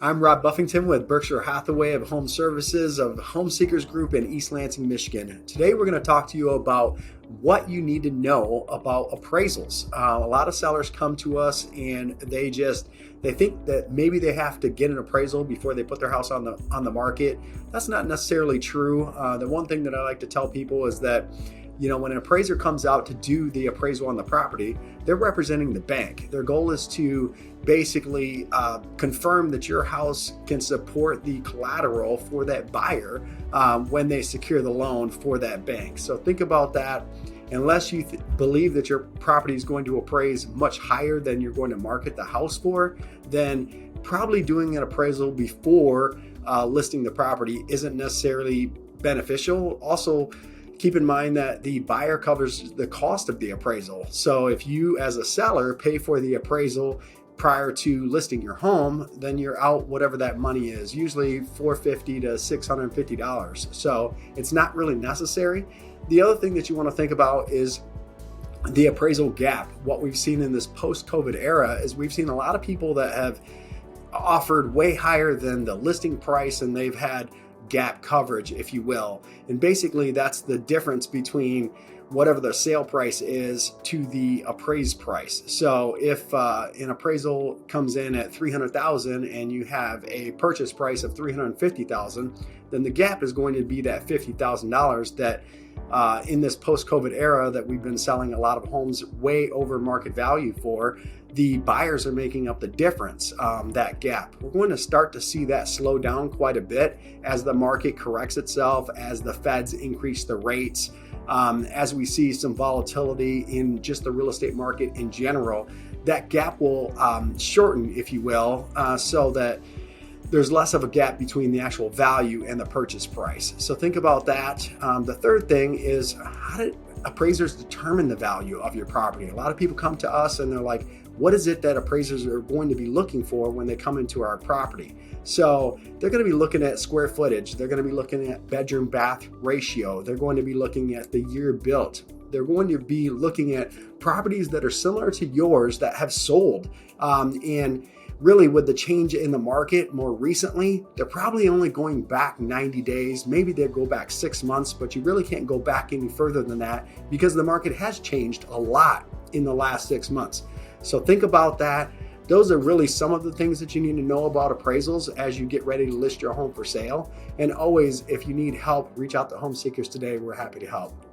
I'm Rob Buffington with Berkshire Hathaway of HomeServices of Home Seekers Group in East Lansing, Michigan. Today we're going to talk to you about what you need to know about appraisals. A lot of sellers come to us and they think that maybe they have to get an appraisal before they put their house on the market. That's not necessarily true. The one thing that I like to tell people is that when an appraiser comes out to do the appraisal on the property, they're representing the bank. Their goal is to basically confirm that your house can support the collateral for that buyer when they secure the loan for that bank. So think about that. Unless you believe that your property is going to appraise much higher than you're going to market the house for, then probably doing an appraisal before listing the property isn't necessarily beneficial. Also, keep in mind that the buyer covers the cost of the appraisal. So if you as a seller pay for the appraisal prior to listing your home, then you're out whatever that money is, usually $450 to $650. So it's not really necessary. The other thing that you want to think about is the appraisal gap. What we've seen in this post-COVID era is we've seen a lot of people that have offered way higher than the listing price, and they've had gap coverage, if you will. And basically that's the difference between whatever the sale price is to the appraised price. So if an appraisal comes in at $300,000 and you have a purchase price of $350,000, then the gap is going to be that $50,000 that in this post-COVID era that we've been selling a lot of homes way over market value for, the buyers are making up the difference, that gap. We're going to start to see that slow down quite a bit as the market corrects itself, as the feds increase the rates, as we see some volatility in just the real estate market in general. That gap will shorten, if you will, so that there's less of a gap between the actual value and the purchase price. So think about that. The third thing is, how do appraisers determine the value of your property? A lot of people come to us and they're like, what is it that appraisers are going to be looking for when they come into our property? So they're going to be looking at square footage. They're going to be looking at bedroom bath ratio. They're going to be looking at the year built. They're going to be looking at properties that are similar to yours that have sold. And really, with the change in the market more recently, they're probably only going back 90 days. Maybe they'll go back 6 months, but you really can't go back any further than that because the market has changed a lot in the last 6 months. So think about that. Those are really some of the things that you need to know about appraisals as you get ready to list your home for sale. And always, if you need help, reach out to Home Seekers today. We're happy to help.